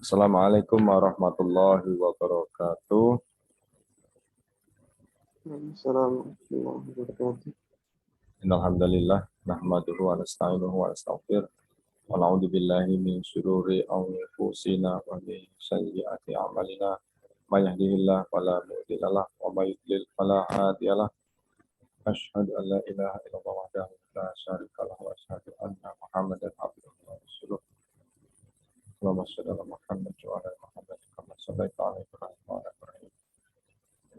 Assalamualaikum warahmatullahi wabarakatuh. Assalamualaikum warahmatullahi wabarakatuh. Innal hamdalillah nahmaduhu wa nasta'inuhu wa nastaghfir wa na'udzu billahi min syururi anfusina wa min sayyiati a'malina. May yahdihillahu fala mudilla lahu wa may yudlil fala hadiya lahu. Asyhadu an la ilaha illallah wahdahu la syarika lahu wa asyhadu anna Muhammadan abduhu wa rasuluh. Allahumma shalli ala Muhammad wa ala Muhammad kama shallaita ala Ibrahim wa ala Ibrahim.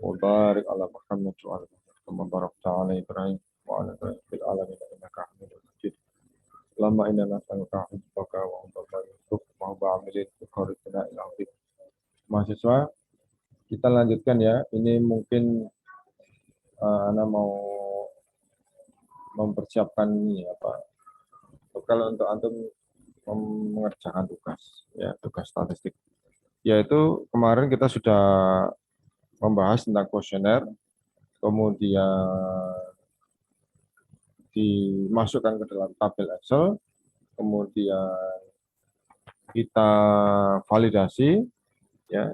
وبارك على محمد وعلى محمد كما باركت على إبراهيم وعلى إبراهيم في العالمين إنك حميد مجيد اللهم إنا نسألك حبك وحب ما يحبك وحب عاملين بقربنا إلى عبدك. Mahasiswa, kita lanjutkan ya. Ini mungkin Ana mau mempersiapkan ini apa? Kalau untuk antum mengerjakan tugas, ya tugas statistik. Yaitu kemarin kita sudah membahas tentang kuesioner, kemudian dimasukkan ke dalam tabel Excel, kemudian kita validasi, ya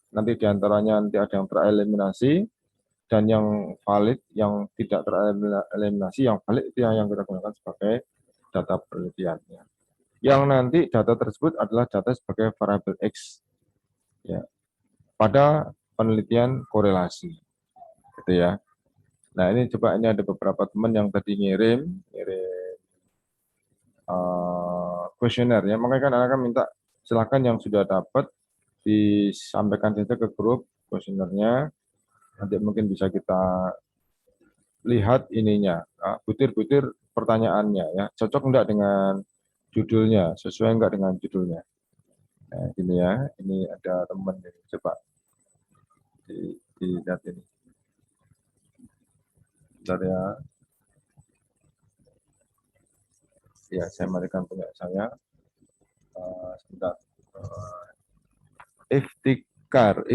nanti diantaranya nanti ada yang tereliminasi dan yang valid, yang tidak tereliminasi, yang valid itu yang kita gunakan sebagai data penelitiannya. Yang nanti data tersebut adalah data sebagai variabel X, ya pada penelitian korelasi, gitu ya. Nah ini coba, ini ada beberapa teman yang tadi ngirim kuesioner ya, makanya kan akan minta silakan yang sudah dapat disampaikan saja ke grup kuesionernya, nanti mungkin bisa kita lihat ininya, butir-butir pertanyaannya ya, cocok enggak dengan judulnya, sesuai enggak dengan judulnya. Nah gini ya, ini ada teman ini, coba dilihat ini. Bentar ya. Ya, saya marikan punya saya. Sebentar. Iftihar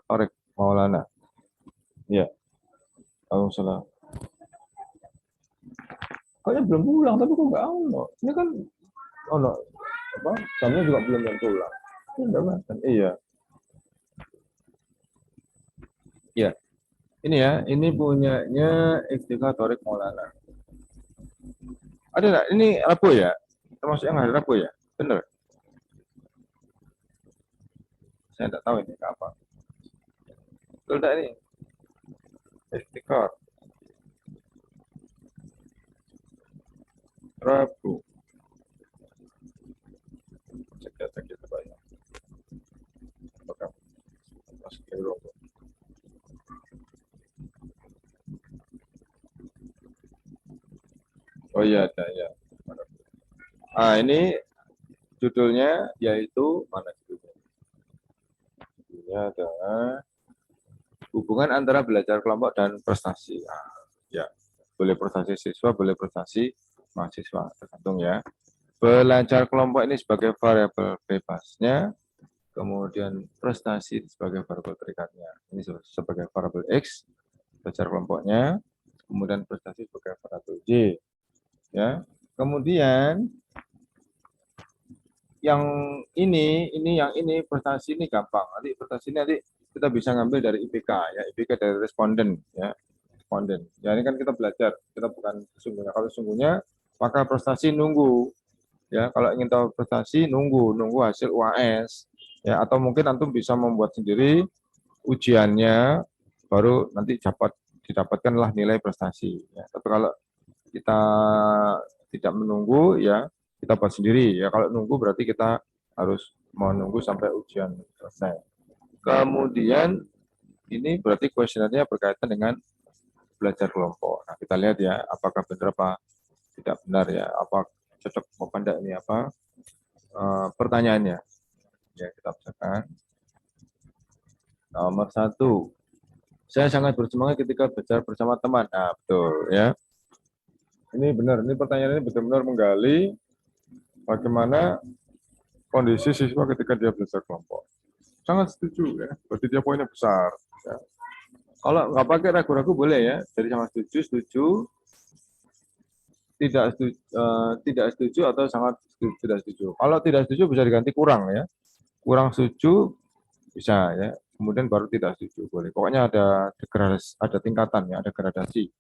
Tarik Maulana. Ya, Waalaikumsalam. Kayaknya belum pulang, tapi kok nggak ono. Ini kan ono apa? Jamnya juga belum pulang. Ini enggak makan. Iya. Ya, ini ya, ini punyanya Iftihar Tarik Maulana. Ada nggak? Ini Rabu ya? Termasuk yang hari Rabu ya? Benar? Saya tidak tahu ini apa. Betul tidak ini? Iftihar Rabu. Cek kita banyak. Apakah masuk ke Rabu? Oh iya ada ya. Ini judulnya yaitu mana judulnya? Judulnya adalah hubungan antara belajar kelompok dan prestasi. Ya, boleh prestasi siswa, boleh prestasi mahasiswa, tergantung ya. Belajar kelompok ini sebagai variabel bebasnya, kemudian prestasi sebagai variabel terikatnya. Ini sebagai variabel X, belajar kelompoknya, kemudian prestasi sebagai variabel Y. Ya, kemudian yang ini prestasi ini gampang. Nanti prestasi ini nanti kita bisa ngambil dari IPK ya, IPK dari responden ya. Responden. Ya ini kan kita belajar, kita bukan sesungguhnya. Kalau sesungguhnya maka prestasi nunggu. Ya, kalau ingin tahu prestasi nunggu hasil UAS ya, atau mungkin antum bisa membuat sendiri ujiannya baru nanti didapatkanlah nilai prestasi ya. Tapi kalau kita tidak menunggu ya, kita buat sendiri ya. Kalau nunggu berarti kita harus menunggu sampai ujian selesai. Kemudian ini berarti kuesionernya berkaitan dengan belajar kelompok. Nah, kita lihat ya, apakah benar apa tidak benar ya, apa cocok apa enggak ini apa pertanyaannya. Ya, kita bacakan. Nomor 1. Saya sangat bersemangat ketika belajar bersama teman. Nah, betul ya. Ini benar, ini pertanyaan ini benar-benar menggali bagaimana kondisi siswa ketika dia belajar kelompok. Sangat setuju ya, berarti dia poinnya besar. Ya. Kalau nggak pakai ragu-ragu boleh ya, jadi sama setuju, tidak setuju atau sangat tidak setuju. Kalau tidak setuju bisa diganti kurang ya. Kurang setuju bisa ya. Kemudian baru tidak setuju boleh. Pokoknya ada tingkatan ya, ada gradasi.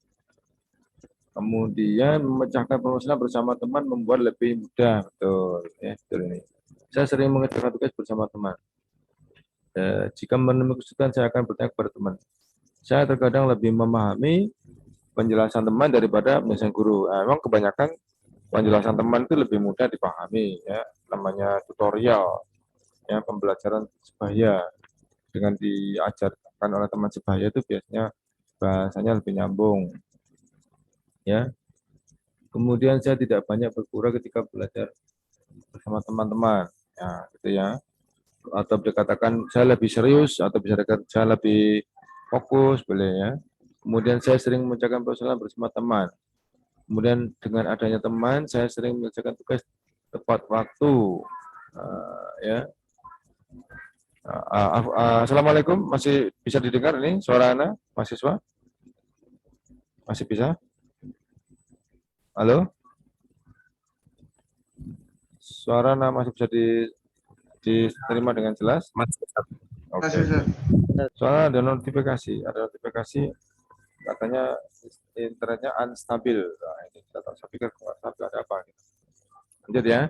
Kemudian memecahkan permasalahan bersama teman membuat lebih mudah. Betul ya, betul ini. Saya sering mengerjakan tugas bersama teman. Jika menemukan kesulitan saya akan bertanya kepada teman. Saya terkadang lebih memahami penjelasan teman daripada penjelasan guru. Memang kebanyakan penjelasan teman itu lebih mudah dipahami ya, namanya tutorial ya, pembelajaran sebaya. Dengan diajarkan oleh teman sebaya itu biasanya bahasanya lebih nyambung ya. Kemudian saya tidak banyak bergurau ketika belajar bersama teman-teman ya, gitu ya. Atau dikatakan saya lebih serius, atau bisa dikatakan saya lebih fokus, boleh ya. Kemudian saya sering mengerjakan persoalan bersama teman. Kemudian dengan adanya teman, saya sering mengerjakan tugas tepat waktu. Ya. Assalamualaikum, masih bisa didengar ini suara Anda, mahasiswa? Masih bisa? Halo? Suara Anda masih bisa diterima dengan jelas? Oke. Soalnya ada notifikasi katanya internetnya unstabil. Nah, ini saya pikir ada apa gitu. Lanjut ya.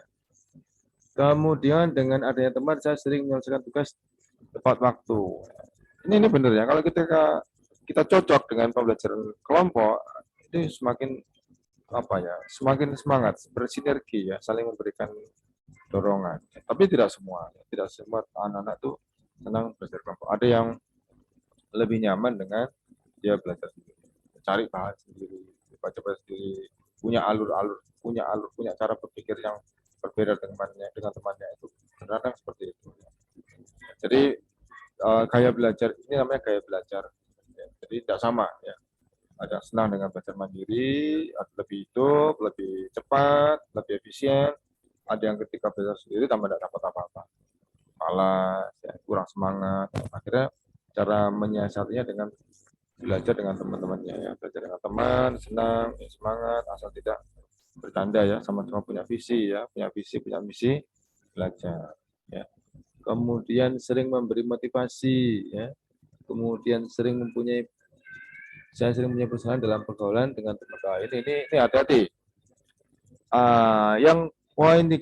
Kemudian dengan adanya teman saya sering menyelesaikan tugas tepat waktu. Ini benar ya. Kalau kita cocok dengan pembelajaran kelompok, itu semakin semakin semangat, bersinergi ya, saling memberikan dorongan. Tapi tidak semua anak-anak tuh senang belajar kelompok. Ada yang lebih nyaman dengan dia belajar sendiri, cari bahan sendiri, baca sendiri, punya cara berpikir yang berbeda dengan temannya itu. Kadang seperti itu. Jadi gaya belajar ini namanya gaya belajar. Ya, jadi tidak sama ya. Ada senang dengan belajar mandiri, ada lebih hidup, lebih cepat, lebih efisien. Ada yang ketika belajar sendiri tambah tidak dapat apa-apa, malas, ya, kurang semangat. Akhirnya cara menyiasatinya dengan belajar dengan teman-temannya ya, belajar dengan teman, senang, ya, semangat, asal tidak bercanda ya, sama-sama punya visi ya, punya misi, belajar ya. Kemudian sering memberi motivasi ya. Kemudian saya sering mempunyai persoalan dalam pergaulan dengan teman lain. Ini hati-hati. Yang poin 13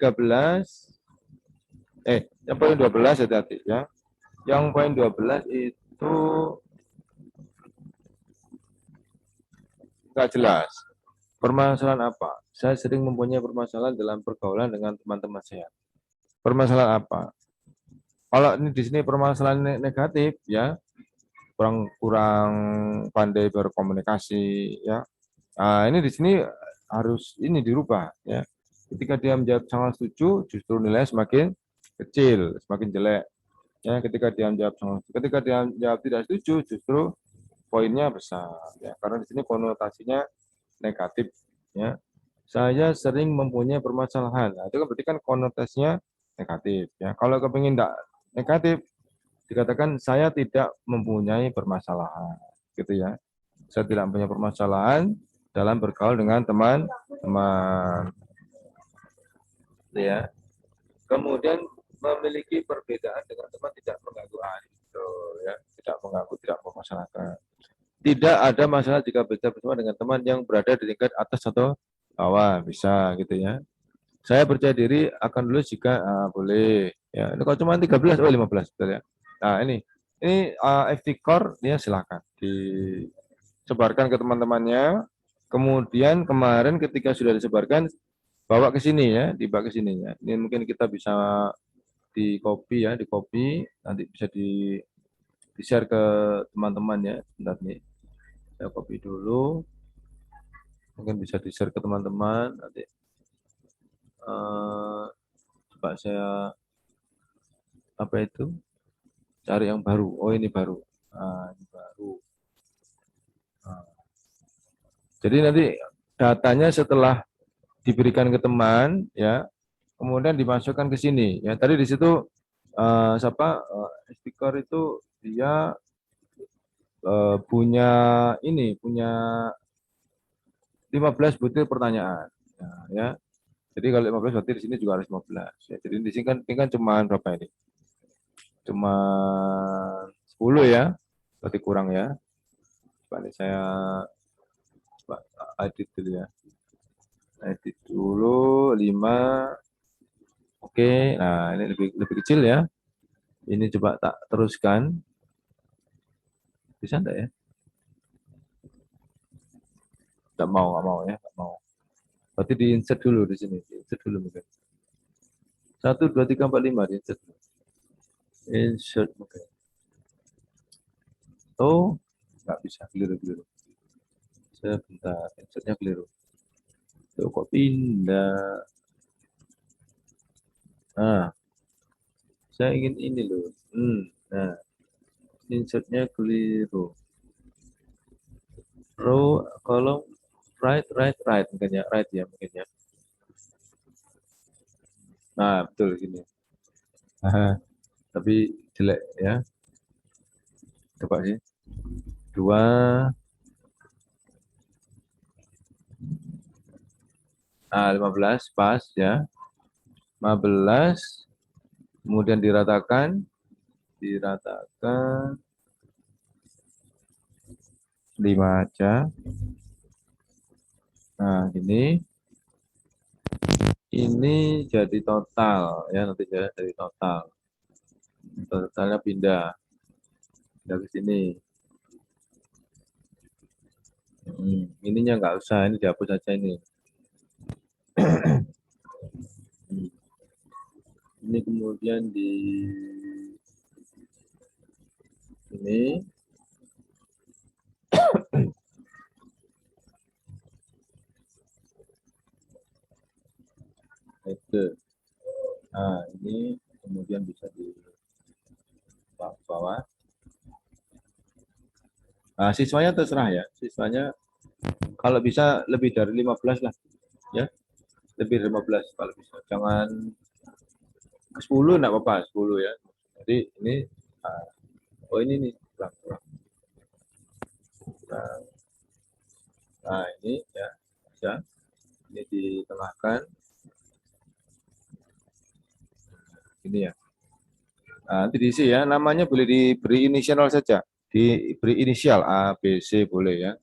yang poin 12 hati-hati ya. Yang poin 12 itu nggak jelas. Permasalahan apa? Saya sering mempunyai permasalahan dalam pergaulan dengan teman-teman saya. Permasalahan apa? Kalau ini di sini permasalahan negatif ya, kurang pandai berkomunikasi ya. Ini di sini harus ini dirubah ya. Ketika dia menjawab sangat setuju, justru nilai semakin kecil, semakin jelek. Ya, ketika dia menjawab tidak setuju, justru poinnya besar ya. Karena di sini konotasinya negatif ya. Saya sering mempunyai permasalahan. Nah, itu kan berarti kan konotasinya negatif ya. Kalau kepingin tidak negatif, dikatakan saya tidak mempunyai permasalahan gitu ya. Saya tidak punya permasalahan dalam bergaul dengan teman-teman ya. Kemudian memiliki perbedaan dengan teman tidak mengganggu itu ya, tidak mengganggu, tidak memasalahkan. Tidak ada masalah jika belajar bersama dengan teman yang berada di tingkat atas atau bawah, bisa gitu ya. Saya percaya diri akan lulus jika boleh. Ya, ini kalau cuma 13 15 betul ya. Nah, ini FT Core dia silakan disebarkan ke teman-temannya. Kemudian kemarin ketika sudah disebarkan bawa ke sini ya, dibawa ke sini ya. Ini mungkin kita bisa di copy nanti bisa di-share ke teman-teman ya. Bentar nih. Saya copy dulu. Mungkin bisa di-share ke teman-teman nanti. Coba saya cari yang baru. Oh, ini baru. Ini baru. Jadi nanti datanya setelah diberikan ke teman ya, kemudian dimasukkan ke sini ya. Tadi di situ stiker itu dia punya 15 butir pertanyaan. Nah, ya. Jadi kalau 15 berarti di sini juga harus 15. Ya, jadi di sini kan ini kan cuma berapa ini? Cuma 10 ya. Berarti kurang ya. Coba ini saya coba edit dulu ya. Edit dulu 5. Oke, nah ini lebih lebih kecil ya. Ini coba tak teruskan. Bisa enggak ya? Nggak mau ya, nggak mau. Berarti di insert dulu di sini, di insert dulu mungkin. 1, 2, 3, 4, 5 di insert. Insert mungkin. Oh, nggak bisa, keliru. Sebentar, insertnya keliru. Tuh, kok pindah? Nah, saya ingin ini loh. Nah, insertnya keliru. Row, kolom, right mungkin ya, right ya mungkin ya. Nah, betul gini. Tapi jelek ya. Coba sih. 2, nah 15 pas ya. 15, kemudian diratakan 5 aja. Nah, ini jadi total ya, nanti jadi total. Totalnya pindah ke sini. Ininya nggak usah, ini dihapus saja ini. Ini kemudian di ini itu. Nah, ini kemudian bisa di bawah. Nah, siswanya terserah ya. Siswanya kalau bisa lebih dari 15 lah ya. Lebih dari 15 kalau bisa. Jangan 10 enggak apa-apa, 10 ya. Jadi ini oh ini nih kurang. Nah, ini ya. Ya. Ini ditengahkan. Ini ya. Nah, nanti diisi ya. Namanya boleh diberi inisial saja. Diberi inisial A, B, C boleh ya.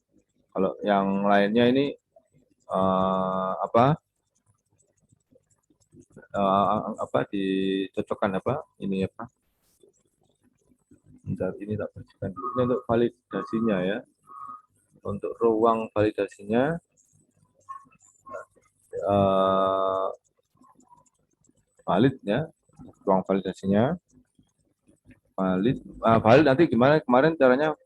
Kalau yang lainnya ini apa? Apa dicocokkan apa? Ini apa? Bentar, ini tak bersihkan dulu. Ini untuk validasinya ya. Untuk ruang validasinya eh, valid ya. Ruang validasinya valid. Valid nanti gimana kemarin caranya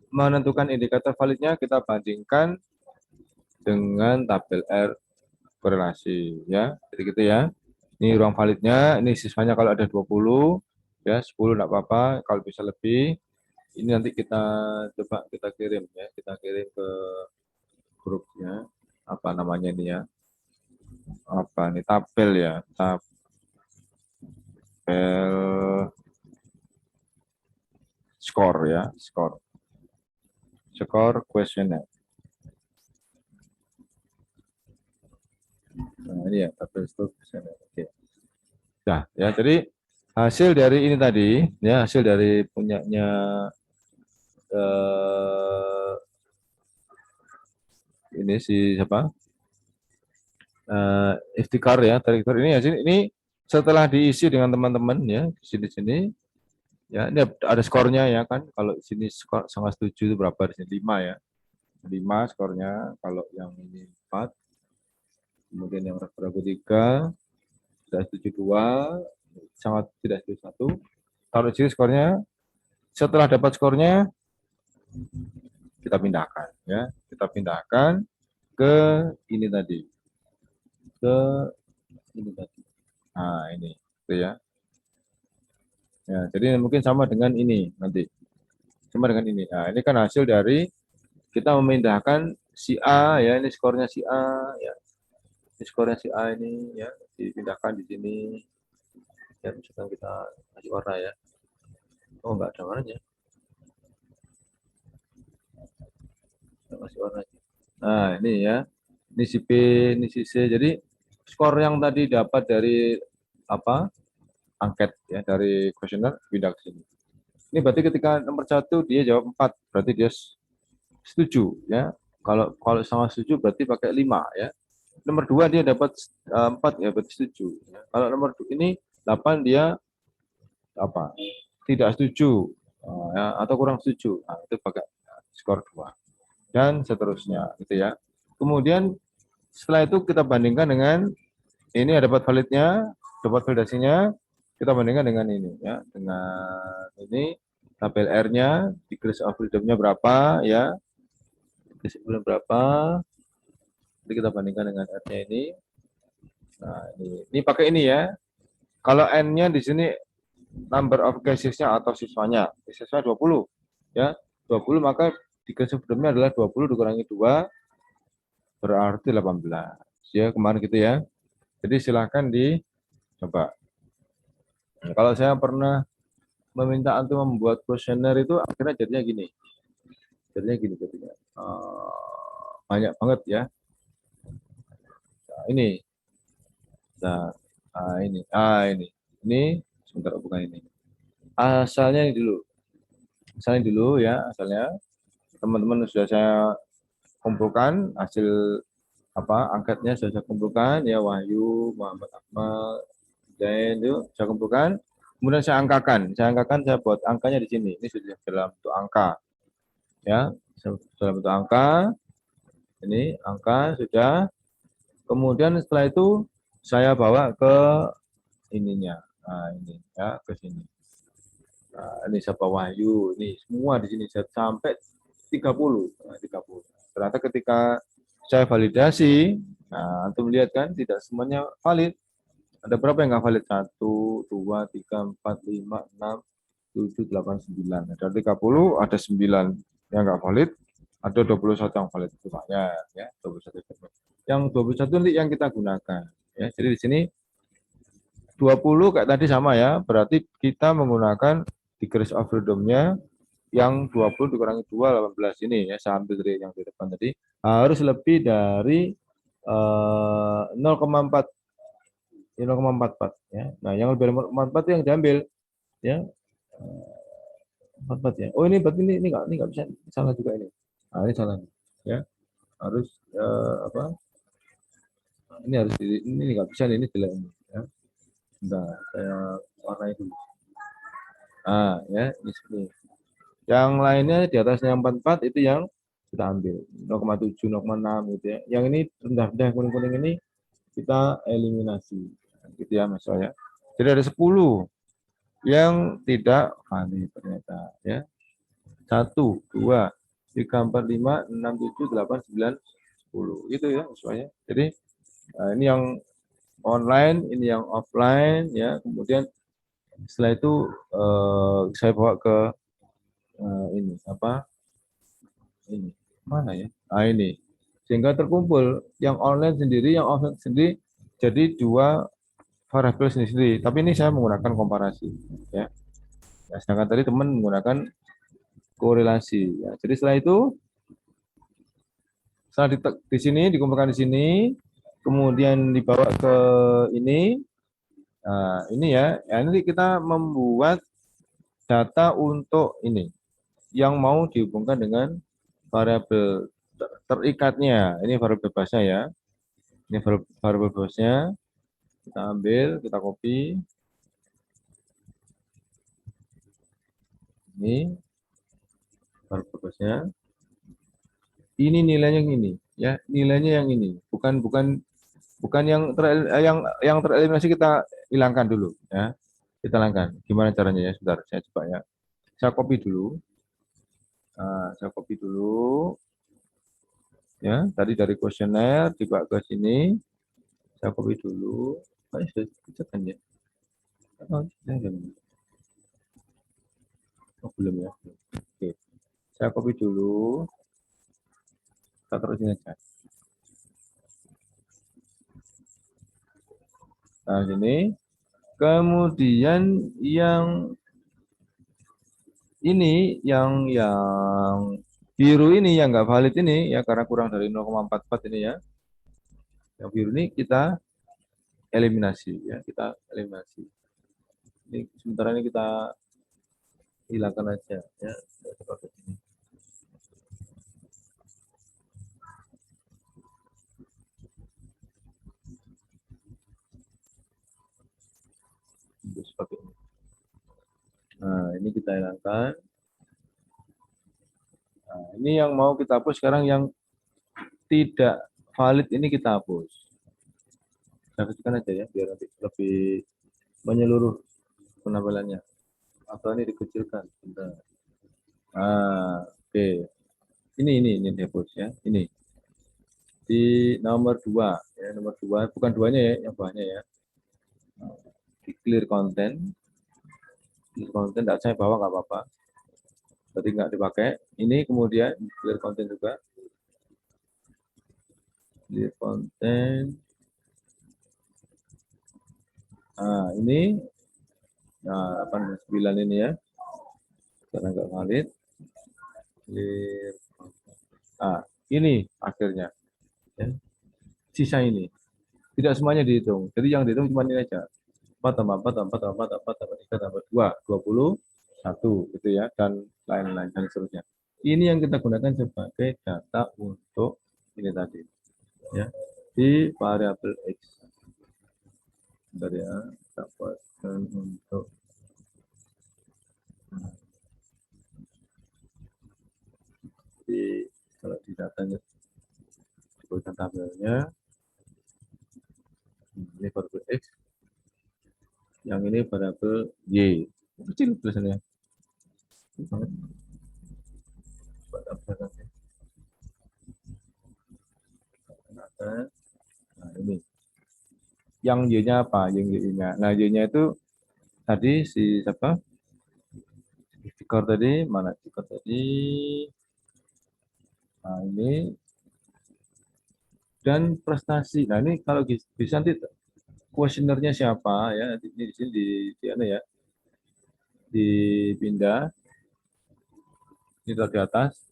menentukan indikator validnya kita bandingkan dengan tabel R korelasi ya. Jadi gitu ya. Ini ruang validnya, ini siswanya kalau ada 20 ya 10 enggak apa-apa, kalau bisa lebih ini nanti kita coba kita kirim ya, kita kirim ke grupnya apa namanya ini ya. Apa nih tabel ya, tabel skor ya, skor kuesioner. Nah, ini ya tabel skor kuesioner. Oke. Nah, ya jadi hasil dari ini tadi ya, hasil dari punyanya eh, ini si siapa? Iftikar ya, Iftikar ini hasil ini setelah diisi dengan teman-teman ya di sini ya ini ada skornya ya kan, kalau di sini skor sangat setuju itu berapa, di sini 5 ya, 5 skornya, kalau yang ini 4, kemudian yang ragu-ragu 3, tidak setuju 2, sangat tidak setuju 1. Kalau di sini skornya setelah dapat skornya kita pindahkan ya, kita pindahkan ke ini tadi, ke ini tadi. Nah ini itu ya. Ya, jadi mungkin sama dengan ini nanti. Sama dengan ini. Nah, ini kan hasil dari kita memindahkan si A ya, ini skornya si A ya. Ini skornya si A ini ya, dipindahkan di sini. Ya, misalkan kita kasih warna ya. Oh, enggak ada warnanya. Kita kasih warna. Nah, ini ya. Ini si B, ini si C. Jadi skor yang tadi dapat dari apa? Angket ya, dari kuesioner pindah ke sini. Ini berarti ketika nomor 1 dia jawab 4, berarti dia setuju ya. Kalau kalau sama setuju berarti pakai 5 ya. Nomor 2 dia dapat 4 ya, berarti setuju. Ya. Kalau nomor ini 8 dia apa? Tidak setuju ya, atau kurang setuju. Nah, itu pakai skor 2 dan seterusnya gitu ya. Kemudian setelah itu kita bandingkan dengan ini ada dapat validnya, dapat validasinya, kita bandingkan dengan ini ya, dengan ini tabel R-nya, degrees of freedom-nya berapa ya, disiplin berapa, jadi kita bandingkan dengan R-nya ini. Nah, ini pakai ini ya. Kalau N-nya di sini number of cases-nya atau siswanya. Siswa 20 ya. 20 maka degrees of freedom-nya adalah 20 dikurangi 2 berarti 18. Ya, kemarin gitu ya. Jadi silahkan dicoba. Nah, kalau saya pernah meminta antum membuat kuesioner itu akhirnya jadinya gini. Jadinya. Banyak banget ya. Nah, ini. Nah, ini. Sebentar bukan ini. Asalnya ini dulu. Asalnya dulu ya, asalnya. Teman-teman sudah saya kumpulkan hasil apa angkatnya sudah saya kumpulkan ya Wahyu, Muhammad Akmal, Zain itu saya kumpulkan. Kemudian saya buat angkanya di sini. Ini sudah dalam bentuk angka ya, dalam bentuk angka. Ini angka sudah. Kemudian setelah itu saya bawa ke ininya. Nah, ini ya ke sini. Nah, ini siapa Wahyu, ini semua di sini sampai 30. Nah, 30. Ternyata ketika saya validasi, nah antum lihat kan tidak semuanya valid. Ada berapa yang nggak valid? 1, 2, 3, 4, 5, 6, 7, 8, 9. Ada 30, ada 9 yang nggak valid, ada 21 yang valid. Itu banyak ya, 21. Yang 21 nanti yang kita gunakan. Ya, jadi di sini 20 kayak tadi sama ya, berarti kita menggunakan degrees of freedom-nya yang 20 dikurangi 2, 18 ini ya, saya ambil dari yang di depan tadi, harus lebih dari 0,4 0,44 ya. Nah, yang lebih dari 0,44 itu yang diambil ya. 44 ya. Oh, ini berarti ini enggak bisa, salah juga ini. Nah, ini salah ya. Harus apa? Ini harus ini enggak bisa ini jelek ini ya. Bentar, saya warnai dulu. Ah, ya, ini seperti ini. Yang lainnya di atasnya 44 itu yang kita ambil 0,7, 0,6 gitu ya. Yang ini rendah-rendah kuning-kuning ini kita eliminasi. Gitu ya Mas ya. Jadi ada 10 yang tidak valid ternyata ya. 1, 2, 3, 4, 5, 6, 7, 8, 9, 10. Itu ya semuanya. Jadi ini yang online, ini yang offline ya. Kemudian setelah itu saya bawa ke ini apa? Ini mana ya? Nah, ini sehingga terkumpul yang online sendiri, yang offline sendiri, jadi dua variabel sendiri. Tapi ini saya menggunakan komparasi ya. Nah, sedangkan tadi teman menggunakan korelasi. Ya. Jadi setelah di sini dikumpulkan di sini, kemudian dibawa ke ini. Nah, ini ya. Ya, ini kita membuat data untuk ini yang mau dihubungkan dengan variabel terikatnya. Ini variabel bebasnya ya. Ini variabel bebasnya. Kita ambil, kita copy. Ini variabel bebasnya. Ini nilainya yang ini, ya. Nilainya yang ini. Bukan yang tereliminasi kita hilangkan dulu, ya. Kita hilangkan. Gimana caranya ya? Sebentar, saya coba ya. Saya copy dulu. Nah, saya copy dulu. Ya, tadi dari kuesioner dibawa ke sini. Saya copy dulu. Sudah kan ya? Oh, belum ya. Oke. Saya copy dulu. Kita terus ini aja. Nah, ini. Kemudian yang ini yang Biru ini yang nggak valid ini ya karena kurang dari 0,44 ini ya. Yang biru ini kita eliminasi ya, kita eliminasi. Ini sementara ini kita hilangkan aja ya seperti ini. Seperti ini. Nah, ini kita hilangkan. Nah, ini yang mau kita hapus sekarang yang tidak valid ini kita hapus. Kita hapuskan aja ya biar nanti lebih menyeluruh penampilannya. Atau ini dikecilkan. Bentar. Ah, oke. Ini dihapus ya. Ini di nomor 2 ya, nomor 2 bukan duanya ya, yang bawahnya ya. Di clear content. Clear content tidak saya bawa nggak apa-apa. Berarti nggak dipakai. Ini kemudian clear content juga. Clear content. Nah, ini nah 89 ini ya. Karena nggak valid. Clear. Nah, ini akhirnya. Ya. Sisa ini. Tidak semuanya dihitung. Jadi yang dihitung cuma ini aja. 4 tambah 4 tambah 4 tambah 4 tambah 4 tambah 3 tambah 2, 21 gitu ya. Dan lain-lain dan seterusnya. Ini yang kita gunakan sebagai data untuk ini tadi. Ya. Di variabel X. Bentar ya. Dapatkan untuk di kalau di datanya disebutkan tabelnya ini variabel X, yang ini variabel Y. Kecil tulisannya. Nah, ini. Yang Y-nya apa? Yang Y-nya. Nah, Y-nya itu tadi si siapa? Stiker tadi, mana stiker tadi? Nah, ini dan prestasi. Nah, ini kalau bisa nanti kuesionernya siapa ya? Di sini di mana ya? Dipindah ini di atas.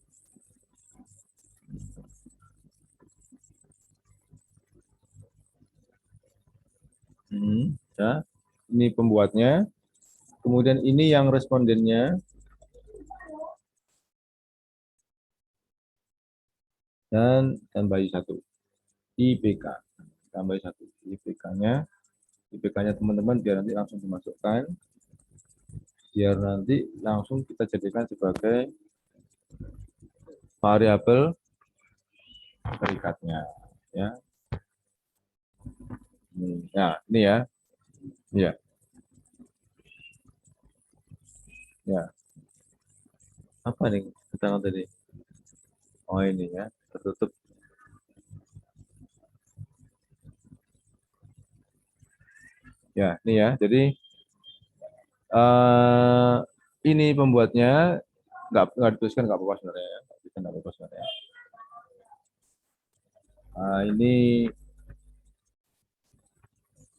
Ya. Ini pembuatnya. Kemudian ini yang respondennya. Dan tambahi 1. IPK. Tambahi 1. IPK-nya. IPK-nya teman-teman biar nanti langsung dimasukkan. Biar nanti langsung kita jadikan sebagai variabel perikatnya. Ya. Ini ya. Ya. Ya. Apa nih keterangan tadi? Oh ini ya, tertutup. Ya, ini ya. Jadi ini pembuatnya nggak dituliskan nggak apa-apa sebenarnya. Nggak apa-apa sebenarnya. Ini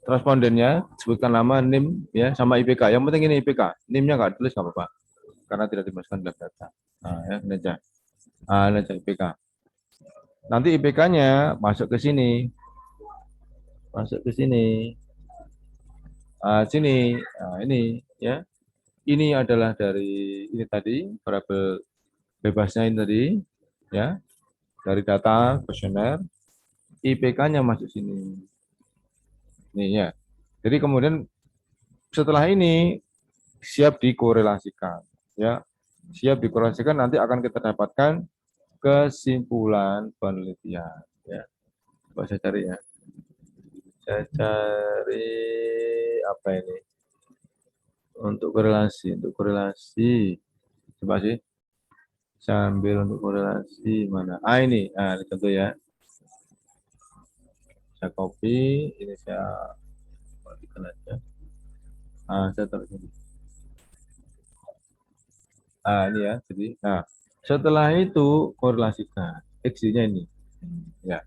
respondennya sebutkan nama, NIM ya sama IPK. Yang penting ini IPK. NIM-nya nggak ditulis nggak apa-apa karena tidak dimasukkan dalam data. Nah, ya, ini aja. Ini aja IPK. Nanti IPK-nya masuk ke sini. Masuk ke sini. Sini. Nah, ini ya. Ini adalah dari ini tadi variabel bebasnya ini tadi ya. Dari data kuesioner IPK-nya masuk sini. Nih ya. Jadi kemudian setelah ini siap dikorelasikan ya. Siap dikorelasikan nanti akan kita dapatkan kesimpulan penelitian ya. Coba saya cari ya. Saya cari apa ini? Untuk korelasi. Coba sih. Sambil untuk korelasi mana? Ini. Ini contoh ya. Saya copy, ini saya matikan aja. Saya taruh sini. Ini ya. Jadi, setelah itu korelasikan X-nya ini. Ya.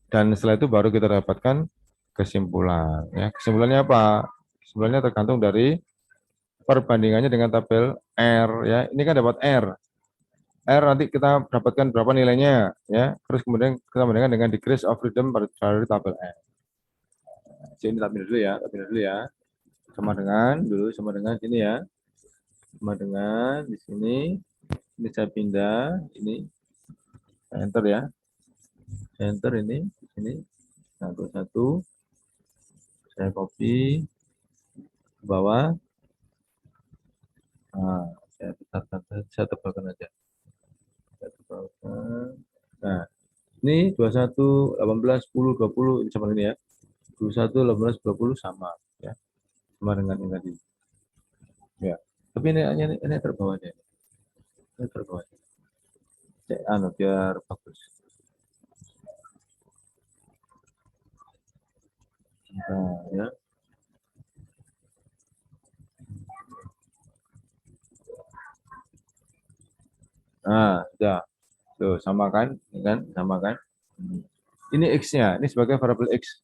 Dan setelah itu baru kita dapatkan kesimpulan. Ya, kesimpulannya apa? Kesimpulannya tergantung dari perbandingannya dengan tabel R. Ya, ini kan dapat R. R nanti kita dapatkan berapa nilainya, ya. Terus kemudian kita bandingkan dengan degrees of freedom pada dari tabel R. Sini tak pindah dulu ya, sama dengan sini ya, sama dengan di sini. Ini saya pindah, ini enter ya, enter ini, satu, saya copy ke bawah. Nah, saya tebalkan aja. Nah, ini 21, 18, 10, 20 ini sama ini ya. 21, 18, 20 sama ya. Sama dengan ini tadi. Ya. Tapi ini terbawahnya. Ini terbawahnya. Cek biar bagus. Nah, ya. Nah, sudah. Tuh, sama kan? Sama kan? Ini X-nya, ini sebagai variabel X.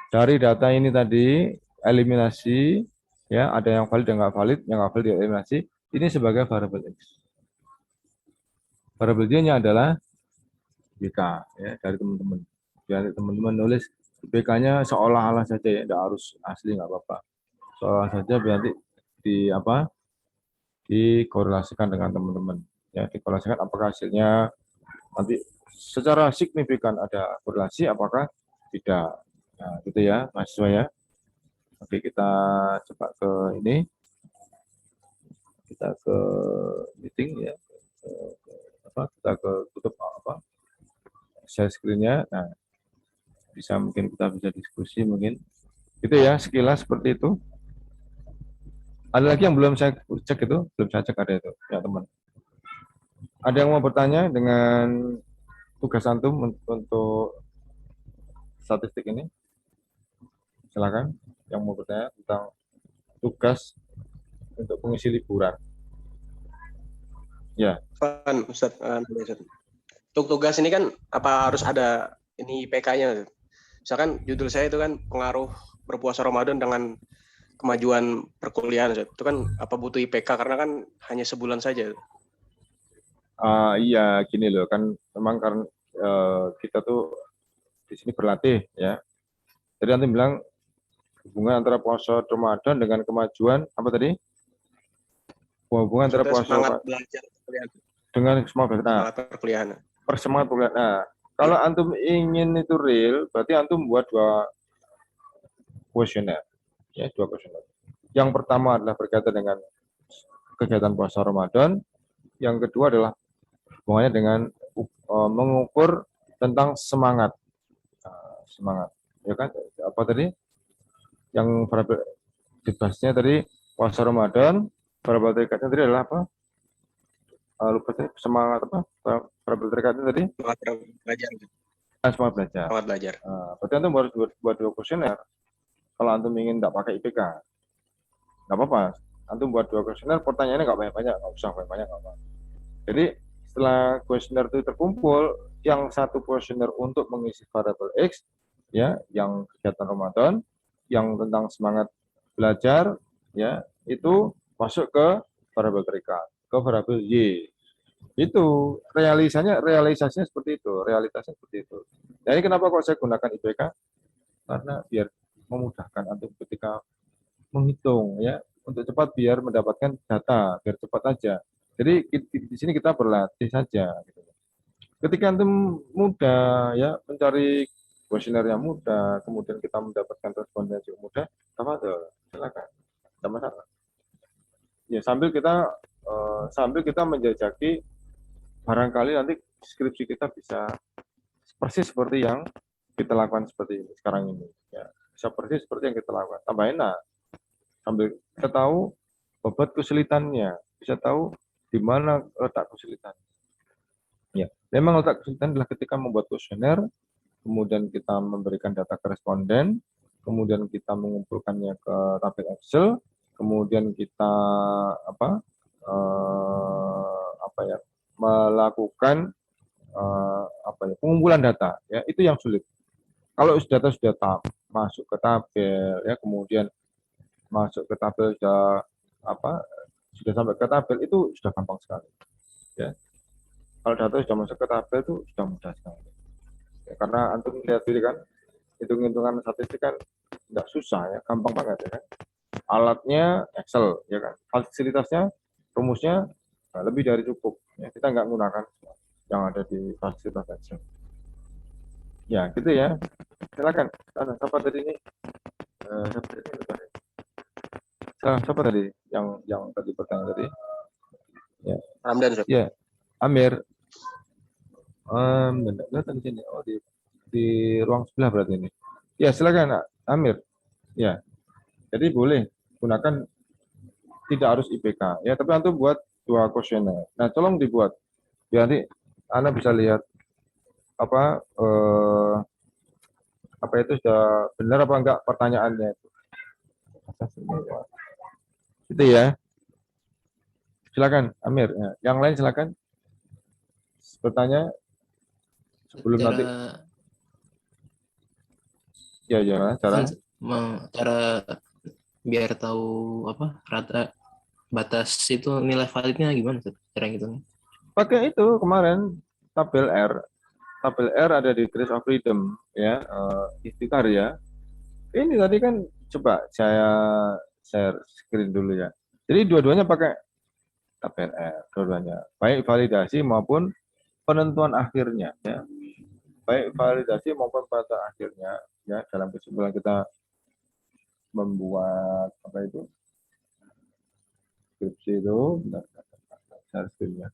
Dari data ini tadi, eliminasi, ya, ada yang valid dan nggak valid, yang nggak valid eliminasi, ini sebagai variabel X. Variabel Y-nya adalah IPK, ya, dari teman-teman. Jadi teman-teman nulis IPK-nya seolah-olah saja ya, tidak harus asli, nggak apa-apa. Seolah saja berarti dikorelasikan dengan teman-teman. Ya, dikorelasikan apakah hasilnya nanti secara signifikan ada korelasi, apakah tidak. Nah, gitu ya, mahasiswa ya. Oke, kita coba ke ini. Kita ke meeting ya. Kita ke tutup share screen-nya. Nah, mungkin kita bisa diskusi mungkin. Itu ya, sekilas seperti itu. Ada lagi yang belum saya cek itu? Belum saya cek ada itu, ya teman. Ada yang mau bertanya dengan tugas antum untuk statistik ini? Silakan yang mau bertanya tentang tugas untuk pengisi liburan. Ya. Ustaz. Untuk tugas ini kan apa harus ada ini IPK-nya? Misalkan judul saya itu kan pengaruh berpuasa Ramadan dengan kemajuan perkuliahan. Itu kan apa butuh IPK karena kan hanya sebulan saja. Iya, gini loh kan memang karena kita tuh di sini berlatih ya. Jadi nanti bilang hubungan antara puasa Ramadan dengan kemajuan apa tadi? Hubungan antara puasa semangat belajar perkuliahan. Dengan semangat perkuliahan. Persemangat perkuliahan. Nah, kalau antum ingin itu real, berarti antum buat dua kuesioner. Ya, dua kuesioner. Yang pertama adalah berkaitan dengan kegiatan puasa Ramadan. Yang kedua adalah hubungannya dengan mengukur tentang semangat. Semangat. Ya kan? Apa tadi? Yang dibahasnya tadi puasa Ramadan, variabel terikatnya tadi adalah apa? Lupa tadi semangat apa? Variabel terikatnya tadi? Semangat belajar. Semangat belajar. Semangat belajar. Berarti antum harus buat dua kuesioner. Kalau antum ingin tidak pakai IPK, nggak apa-apa. Antum buat dua kuesioner, pertanyaannya nggak banyak-banyak, nggak usah banyak-banyak, nggak apa. Jadi setelah kuesioner itu terkumpul, yang satu kuesioner untuk mengisi variabel X, ya, yang kegiatan Ramadan, yang tentang semangat belajar, ya, itu masuk ke variabel terikat, ke variabel Y. Itu realisasinya seperti itu, realitasnya seperti itu. Jadi kenapa kok saya gunakan IPK? Karena biar memudahkan antum ketika menghitung ya, untuk cepat biar mendapatkan data, biar cepat aja. Jadi di sini kita berlatih saja. Gitu. Ketika antum mudah ya mencari kuesioner yang mudah, kemudian kita mendapatkan responden yang mudah, apa tuh? Silakan, tidak masalah. Ya sambil kita menjajaki barangkali nanti skripsi kita bisa persis seperti yang kita lakukan seperti ini, sekarang ini. Ya, bisa persis seperti yang kita lakukan. Tambah enak. Sambil kita tahu bobot kesulitannya, bisa tahu di mana letak kesulitan. Ya, memang letak kesulitan adalah ketika membuat kuesioner, kemudian kita memberikan data ke responden, kemudian kita mengumpulkannya ke tabel Excel, kemudian kita melakukan pengumpulan data. Ya, itu yang sulit. Kalau data sudah masuk ke tabel, ya kemudian masuk ke tabel sudah sampai ke tabel itu sudah gampang sekali. Ya. Kalau data sudah masuk ke tabel itu sudah mudah sekali. Ya, karena antum lihat diri kan, hitung-hitungan statistik kan nggak susah ya, gampang banget ya kan. Alatnya Excel ya kan, fasilitasnya, rumusnya lebih dari cukup. Ya, kita nggak menggunakan yang ada di fasilitas Excel. Ya gitu ya. Silakan. Siapa tadi ini? Siapa tadi? Siapa tadi yang tadi pertanyaan tadi? Ya, Ramdan, Ustaz. ya, Amir. Benar di sini. Oh, di ruang sebelah berarti ini. Ya, silakan, Amir. Ya, jadi boleh gunakan, tidak harus IPK. Ya, tapi antum buat 2 kuesioner. Nah, tolong dibuat biar nanti Anda bisa lihat apa apa itu sudah benar apa enggak pertanyaannya itu. Itu ya. Silakan, Amir. Ya. Yang lain silakan bertanya sebelum Cara nanti. Ya, ya, cara. cara biar tahu apa rata batas itu nilai validnya gimana tuh cara gitu? Pakai itu kemarin tabel R. Tabel R ada di Trace of Freedom ya, istiqar ya. Ini tadi kan coba saya share screen dulu ya. Jadi dua-duanya pakai tabel R, dua-duanya. Baik validasi maupun penentuan akhirnya ya. Baik validasi maupun penentuan akhirnya ya, dalam kesimpulan kita membuat apa itu? Skripsi itu, bentar, share screen ya.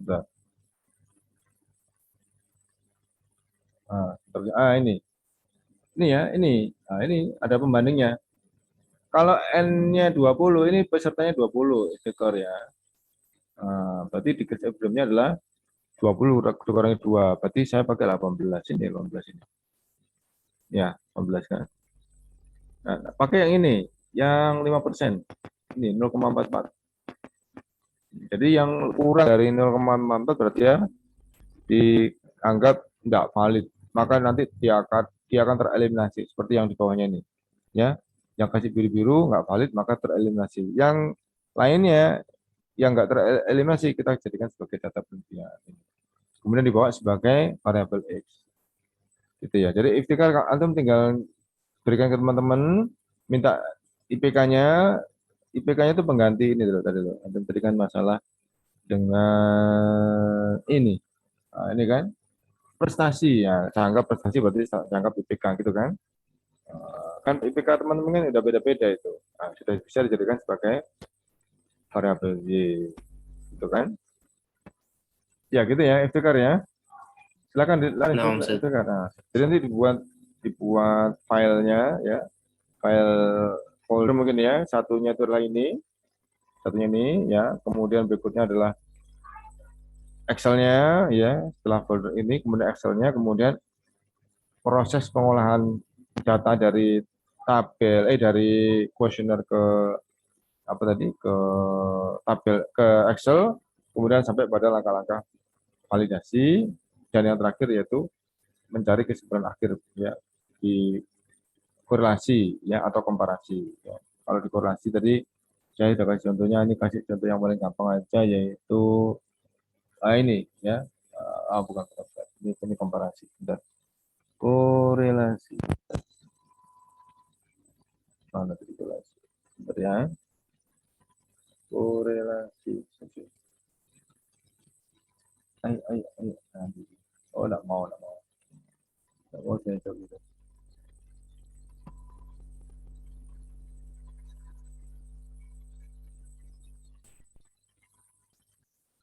Bentar. Ini. Ini ya, ini. Nah, ini ada pembandingnya. Kalau N-nya 20, ini pesertanya 20 ekor ya. Berarti di sebelumnya adalah 20 kurangi 2. Berarti saya pakai 18 ini, 18 ini. Ya, 18 kan. Nah, pakai yang ini, yang 5%. Ini 0,44. Jadi yang kurang dari 0,44 berarti ya dianggap tidak valid. Maka nanti dia akan tereliminasi seperti yang di bawahnya ini. Ya, yang kasih biru-biru nggak valid maka tereliminasi. Yang lainnya yang nggak tereliminasi kita jadikan sebagai data penelitian. Kemudian dibawa sebagai variabel X. Gitu ya. Jadi ikhtikar antum tinggal berikan ke teman-teman, minta IPK-nya. IPK-nya itu pengganti ini dulu tadi loh. Antum berikan masalah dengan ini. Nah, ini kan prestasi ya. Saya anggap prestasi berarti saya anggap IPK gitu kan. Kan IPK teman-teman kan udah beda-beda itu. Nah, sudah bisa dijadikan sebagai variabel Y. Gitu kan. Ya gitu ya, ikhtikar ya. Silakan Nah, Ustaz. ikhtikar. Nah, jadi nanti dibuat filenya ya. File folder mungkin ya. Satunya itu adalah ini. Satunya ini ya. Kemudian berikutnya adalah Excel-nya ya. Setelah folder ini kemudian Excel-nya, kemudian proses pengolahan data dari tabel dari kuesioner ke apa tadi ke tabel ke Excel, kemudian sampai pada langkah-langkah validasi, dan yang terakhir yaitu mencari kesimpulan akhir ya di korelasi ya atau komparasi ya. Kalau di korelasi tadi saya sudah kasih contohnya, ini kasih contoh yang paling gampang aja yaitu ini ya, bukan korelasi, ini komparasi. Bentar. Korelasi mana tadi korelasi? Bentar ya, korelasi. Ayo. Oh, enggak mau. Enggak mau saya coba.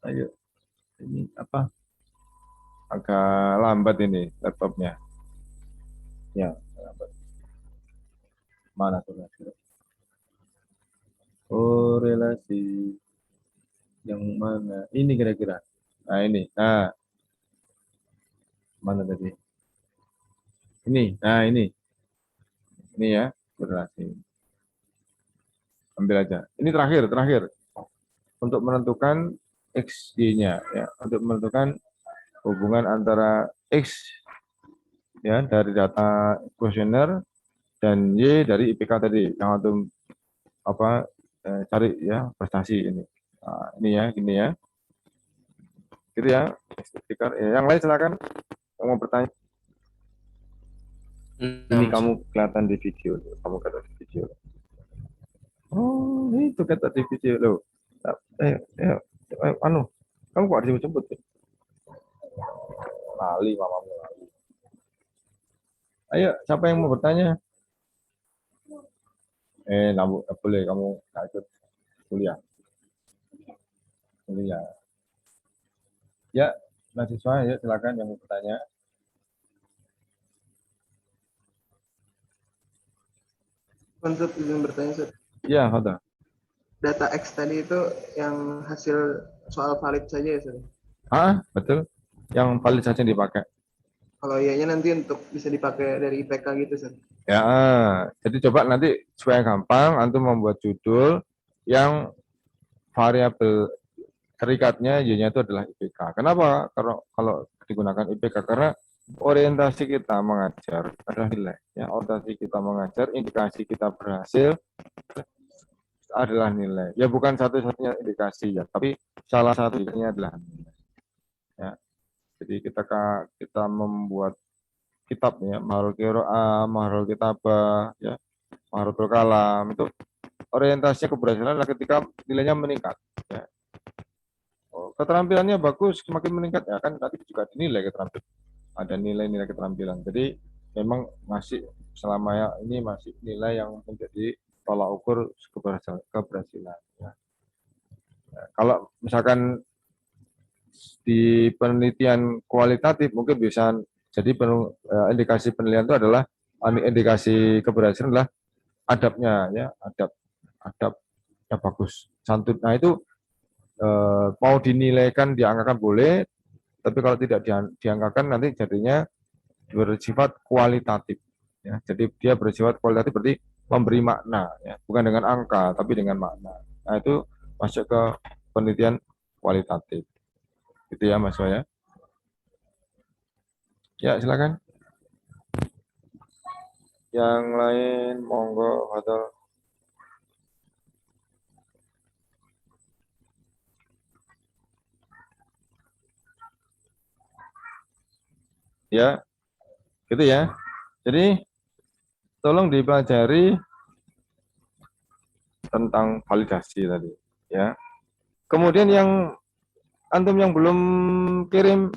Ayo, ini apa? Agak lambat ini laptopnya. Ya, lambat. Mana korelasi? Korelasi yang mana? Ini kira-kira. Nah, ini. Nah, mana tadi? Ini. Nah, ini. Ini ya, korelasi. Ambil aja. Ini terakhir. Untuk menentukan XY-nya ya, untuk menentukan hubungan antara X ya dari data kuesioner dan Y dari IPK tadi yang antum apa cari ya prestasi ini. Nah, ini ya, gini ya. Gitu ya. Stiker. Ya, yang lain silakan. Yang mau bertanya. Nah, Ini Mas. kamu kelihatan di video. Kamu kata di video. Oh, itu kata di video loh. Anu, kamu kok disebut-sebut? Lali, mamamu lali. Ayo, siapa yang mau bertanya? Namu, boleh kamu nggak ikut kuliah. Kuliah. Ya, mahasiswa ya silakan yang mau bertanya. Untuk izin bertanya, Sir. Iya, ada. Data X tadi itu yang hasil soal valid saja ya, Sir? Betul. Yang valid saja yang dipakai. Kalau iyanya nanti untuk bisa dipakai dari IPK gitu, Sir? Ya, jadi coba nanti supaya gampang, antum membuat judul yang variabel terikatnya Y-nya itu adalah IPK. Kenapa? Karena kalau digunakan IPK karena orientasi kita mengajar adalah nilai. Ya, orientasi kita mengajar, indikasi kita berhasil adalah nilai. Ya bukan satu-satunya indikasi ya, tapi salah satunya adalah nilai. Ya, jadi kita membuat kitab ya, Maharul Qiraah, Maharul Kitabah, ya, Maharul Kalam itu orientasinya keberhasilan adalah ketika nilainya meningkat. Ya. Keterampilannya bagus, semakin meningkat ya kan tadi juga dinilai keterampilan. Ada nilai-nilai keterampilan. Jadi memang masih selama ini masih nilai yang menjadi tolak ukur keberhasilan. Ya. Ya, kalau misalkan di penelitian kualitatif mungkin bisa jadi indikasi penilaian itu adalah indikasi keberhasilan adalah adabnya ya adabnya bagus santun. Nah itu mau dinilaikan diangkakan boleh, tapi kalau tidak diangkakan nanti jadinya bersifat kualitatif. Ya, jadi dia bersifat kualitatif berarti memberi makna, ya, bukan dengan angka tapi dengan makna. Nah itu masuk ke penelitian kualitatif. Gitu ya Mas Waya. Ya silakan. Yang lain monggo atau ya gitu ya. Jadi tolong dipelajari tentang validasi tadi ya. Kemudian yang antum yang belum kirim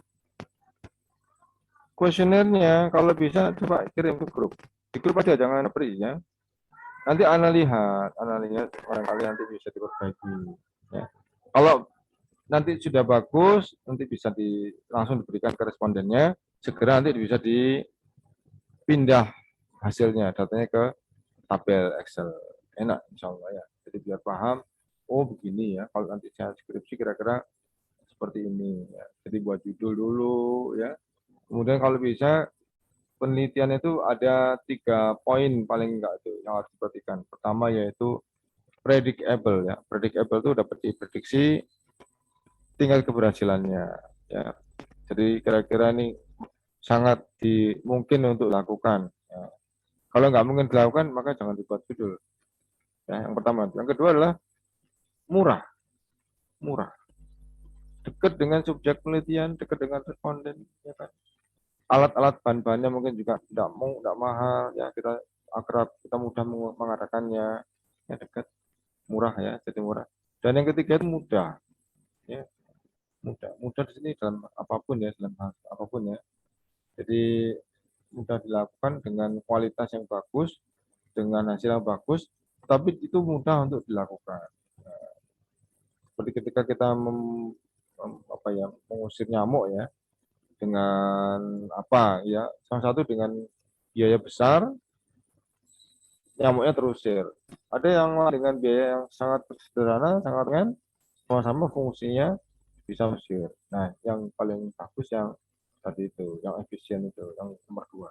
kuesionernya kalau bisa coba kirim ke grup. Di grup aja jangan free ya. Nanti lihat barangkali nanti bisa diperbaiki ya. Kalau nanti sudah bagus, nanti bisa langsung diberikan ke respondennya, segera nanti bisa dipindah hasilnya, datanya ke tabel Excel. Enak insya Allah ya. Jadi biar paham, oh begini ya, kalau nanti saya skripsi kira-kira seperti ini. Ya. Jadi buat judul dulu ya. Kemudian kalau bisa penelitian itu ada 3 poin paling enggak itu yang harus diperhatikan. Pertama yaitu predictable ya. Predictable itu dapat diprediksi tinggal keberhasilannya ya. Jadi kira-kira ini sangat mungkin untuk dilakukan. Ya. Kalau nggak mungkin dilakukan maka jangan dibuat judul. Ya, yang pertama. Yang kedua adalah murah. Murah. Dekat dengan subjek penelitian, dekat dengan responden, ya kan. Alat-alat bahan-bahannya mungkin juga tidak mahal, ya kita akrab, kita mudah mengadakannya, ya dekat, murah ya, jadi murah. Dan yang ketiga itu mudah, ya mudah di sini dalam apapun ya, dalam hal apapun ya. Jadi mudah dilakukan dengan kualitas yang bagus, dengan hasil yang bagus, tapi itu mudah untuk dilakukan. Seperti ketika kita mengusir nyamuk ya, dengan salah satu dengan biaya besar nyamuknya terusir. Ada yang dengan biaya yang sangat sederhana, sangat kan sama-sama fungsinya bisa usir. Nah, yang paling bagus yang tadi itu, yang efisien itu, yang nomor 2.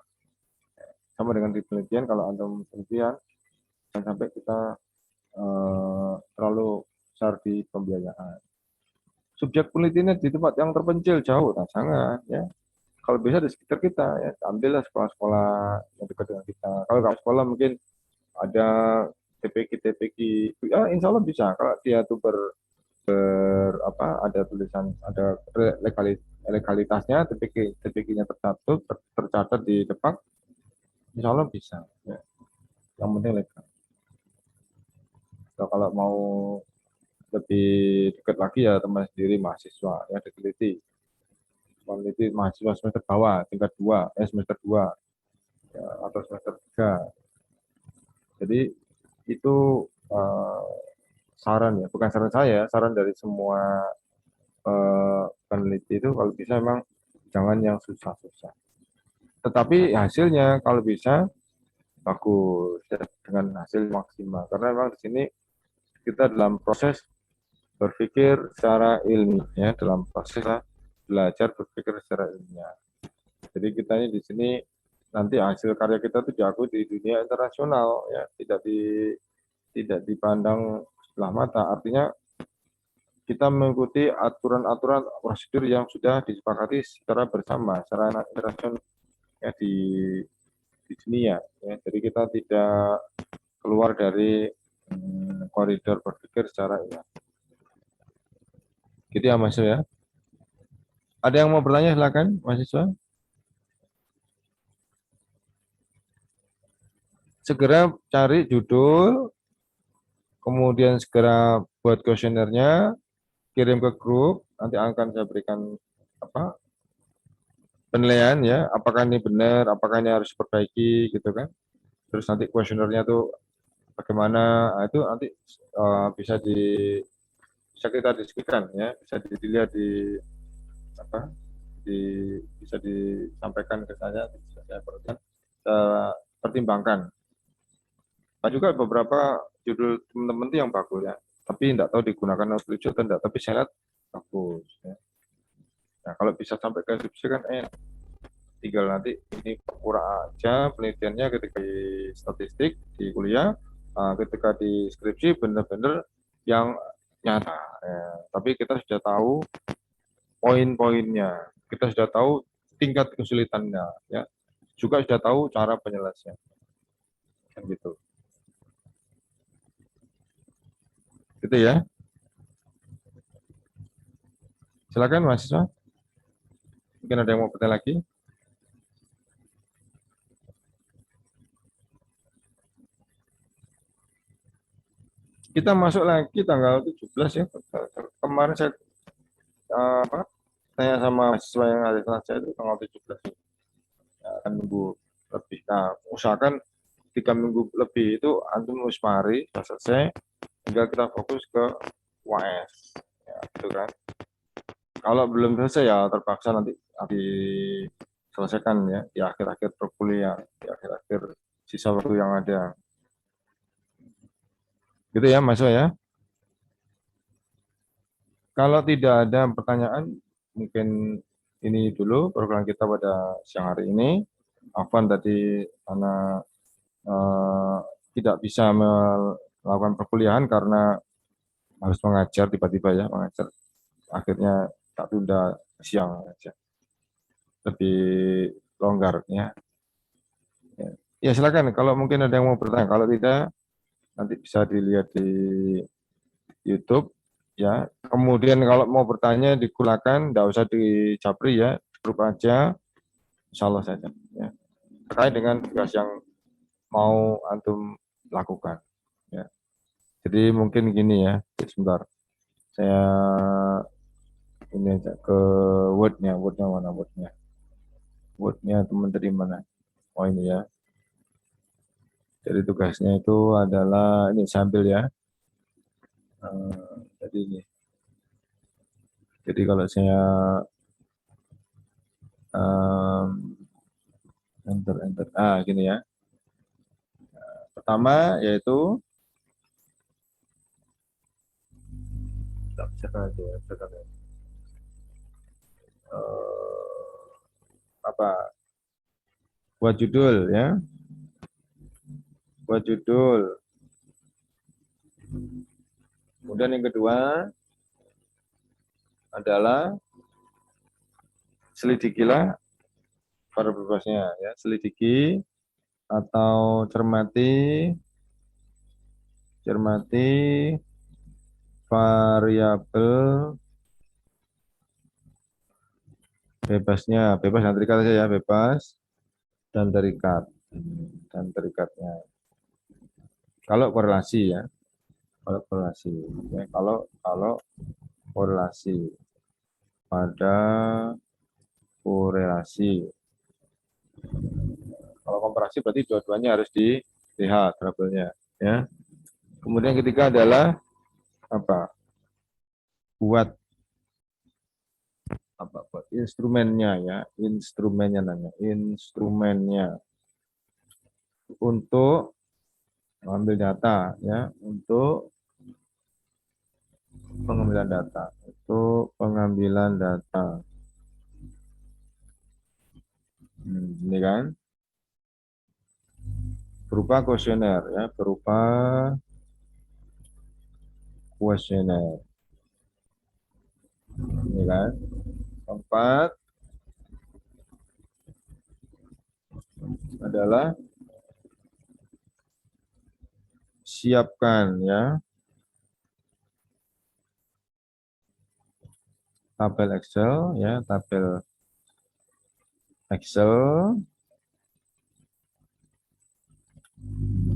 Sama dengan di penelitian, kalau antum penelitian jangan sampai kita terlalu besar di pembiayaan. Subjek penelitiannya di tempat yang terpencil jauh, nah jangan ya. Kalau bisa di sekitar kita ya, ambillah sekolah-sekolah yang dekat dengan kita. Kalau nggak sekolah mungkin ada TPQ, ya insya Allah bisa. Kalau dia tuh ada tulisan, ada legalitasnya, TPQ-nya tercatat di depan, insya Allah bisa. Ya. Yang penting legal. So, kalau mau lebih dekat lagi ya teman sendiri mahasiswa ya meneliti mahasiswa semester bawah tingkat 2 semester 2 ya, atau semester 3. Jadi itu eh, saran ya, bukan saran saya, saran dari semua peneliti itu kalau bisa memang jangan yang susah-susah. Tetapi hasilnya kalau bisa bagus ya, dengan hasil maksimal. Karena memang di sini kita dalam proses berpikir secara ilmiah, ya, dalam proses belajar berpikir secara ilmiah. Jadi kita ini di sini nanti hasil karya kita itu diakui di dunia internasional, ya, tidak dipandang sebelah mata. Artinya kita mengikuti aturan-aturan prosedur yang sudah disepakati secara bersama, secara internasional ya, di dunia. Ya. Jadi kita tidak keluar dari koridor berpikir secara ilmiah. Gitu ya Mas ya. Ada yang mau bertanya silakan mahasiswa. Segera cari judul, kemudian segera buat kuesionernya, kirim ke grup, nanti akan saya berikan penilaian ya, apakah ini benar, apakah ini harus diperbaiki gitu kan. Terus nanti kuesionernya tuh bagaimana, itu nanti bisa kita diskusikan ya, bisa dilihat di bisa disampaikan ke saya, bisa saya pertimbangkan. Nah, juga beberapa judul teman-teman itu yang bagus ya, tapi tidak tahu digunakan untuk atau tidak, tapi saya lihat bagus. Ya. Nah, kalau bisa sampai ke skripsi kan tinggal nanti ini pura aja penelitiannya ketika di statistik di kuliah, ketika di skripsi benar-benar yang nyata. Ya. Tapi kita sudah tahu poin-poinnya, kita sudah tahu tingkat kesulitannya, ya. Juga sudah tahu cara penyelesaian, kan gitu. Gitu ya. Silakan mahasiswa. Mungkin ada yang mau bertanya lagi? Kita masuk lagi tanggal 17 ya. Kemarin saya tanya sama mahasiswa yang ada di kelas saya itu tanggal 17. Ya, akan minggu lebih. Nah, usahakan 3 minggu lebih itu antum harus mari sudah selesai, tinggal kita fokus ke UAS. Ya, gitu kan. Kalau belum selesai ya terpaksa nanti diselesaikan ya di akhir-akhir perkuliahan, di akhir-akhir sisa waktu yang ada. Gitu ya, Mas ya. Kalau tidak ada pertanyaan, mungkin ini dulu program kita pada siang hari ini. Afwan tadi karena tidak bisa melakukan perkuliahan karena harus mengajar tiba-tiba ya, mengajar. Akhirnya tak tunda siang aja. Lebih longgar ya. Ya silakan kalau mungkin ada yang mau bertanya. Kalau tidak nanti bisa dilihat di YouTube ya. Kemudian kalau mau bertanya digunakan, tidak usah dicapri ya, grup aja, insya Allah saja. Ya. Terkait dengan tugas yang mau antum lakukan. Ya. Jadi mungkin gini ya, sebentar. Saya ini aja ke Word-nya mana Word-nya? Word-nya teman dari mana? Oh ini ya. Jadi tugasnya itu adalah ini sambil ya. Jadi ini. Jadi kalau saya enter. Gini ya. Pertama yaitu buat judul ya. Buat judul. Kemudian yang kedua adalah selidikilah bebasnya ya, selidiki atau cermati variabel bebasnya, bebas dan terikat aja ya, bebas dan terikatnya. Kalau korelasi ya, kalau korelasi ya, kalau korelasi pada korelasi. Kalau komparasi berarti dua-duanya harus dilihat variabelnya ya. Kemudian ketiga adalah apa? Buat instrumennya ya, instrumennya untuk mengambil data ya, untuk pengambilan data. Ini kan berupa kuesioner ya, ini kan. Keempat adalah siapkan ya tabel Excel ya,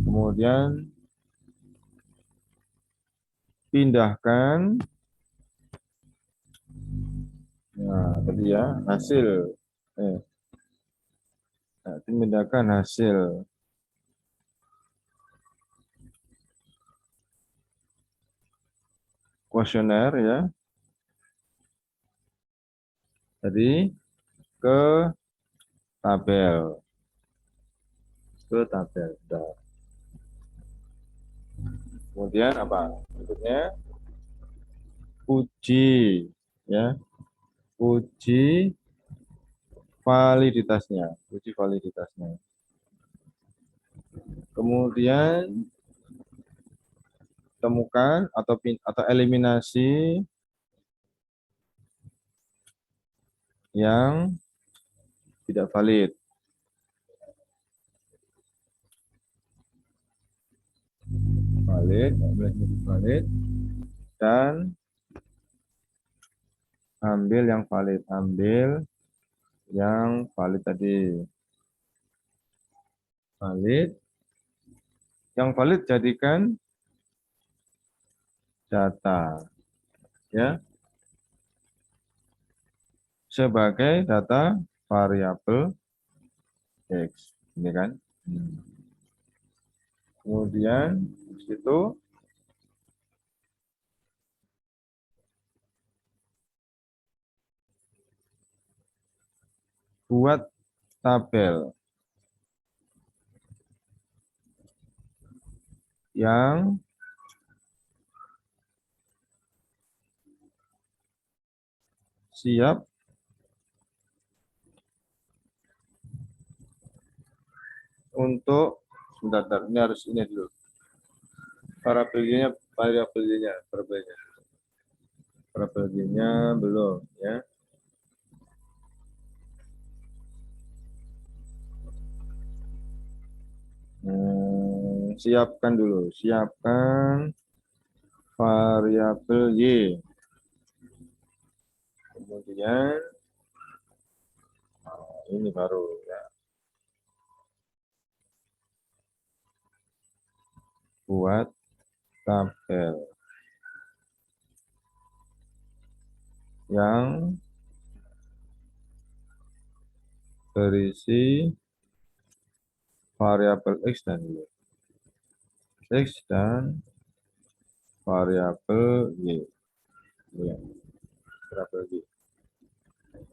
kemudian pindahkan tadi ya hasil pindahkan hasil kuesioner ya tadi ke tabel. Nah, kemudian apa? Berikutnya uji ya, uji validitasnya. Kemudian temukan atau eliminasi yang tidak valid. Dan ambil yang valid tadi. Yang valid jadikan data ya sebagai data variabel X, ini kan. Kemudian itu buat tabel yang siap untuk sebentar, ini harus ini dulu. Variabelnya belum ya. Siapkan variabel Y. Kemudian ini baru ya. Buat tabel yang berisi variabel X dan Y. Variabel Y. Ya, variabel Y.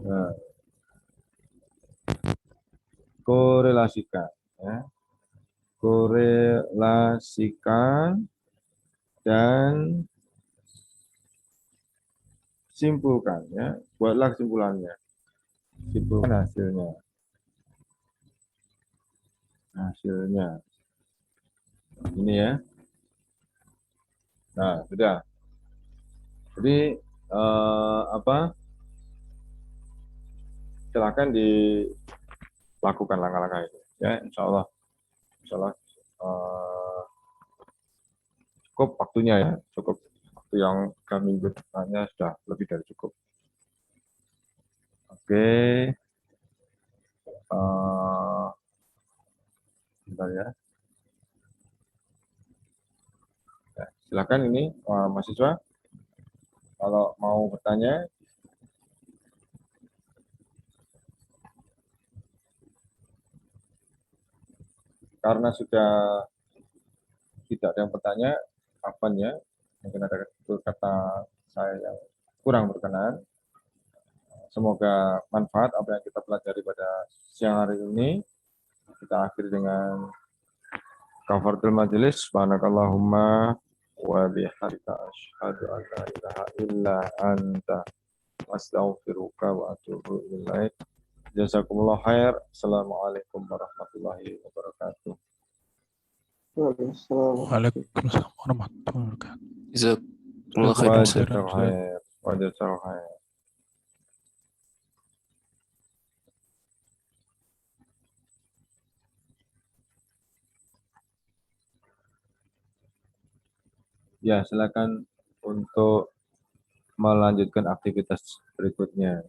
Nah, korelasikan ya. Korelasikan dan simpulkan ya. Buatlah kesimpulannya. Simpulkan hasilnya. Ini ya. Nah, sudah. Jadi silakan lakukan langkah-langkah itu. Ya, insya Allah cukup waktunya ya, cukup waktu yang 3 minggu depannya sudah lebih dari cukup. Oke, bentar ya. Ya, silakan ini mahasiswa kalau mau bertanya. Karena sudah tidak ada yang bertanya, kapan ya? Mungkin ada kata saya yang kurang berkenan. Semoga manfaat apa yang kita pelajari pada siang hari ini. Kita akhiri dengan kafaratul majelis. Subhanakallahumma wa bihamdika asyhadu an la ilaha illa anta astaghfiruka wa atubu ilaik. Jazakumullah khair. Assalamualaikum warahmatullahi wabarakatuh. Waalaikumsalam. Waalaikumsalam warahmatullahi wabarakatuh. Jazakumullah khairan, Ustaz. Wajazakallahu khair. Wajazakallahu khair. Ya, silakan untuk melanjutkan aktivitas berikutnya.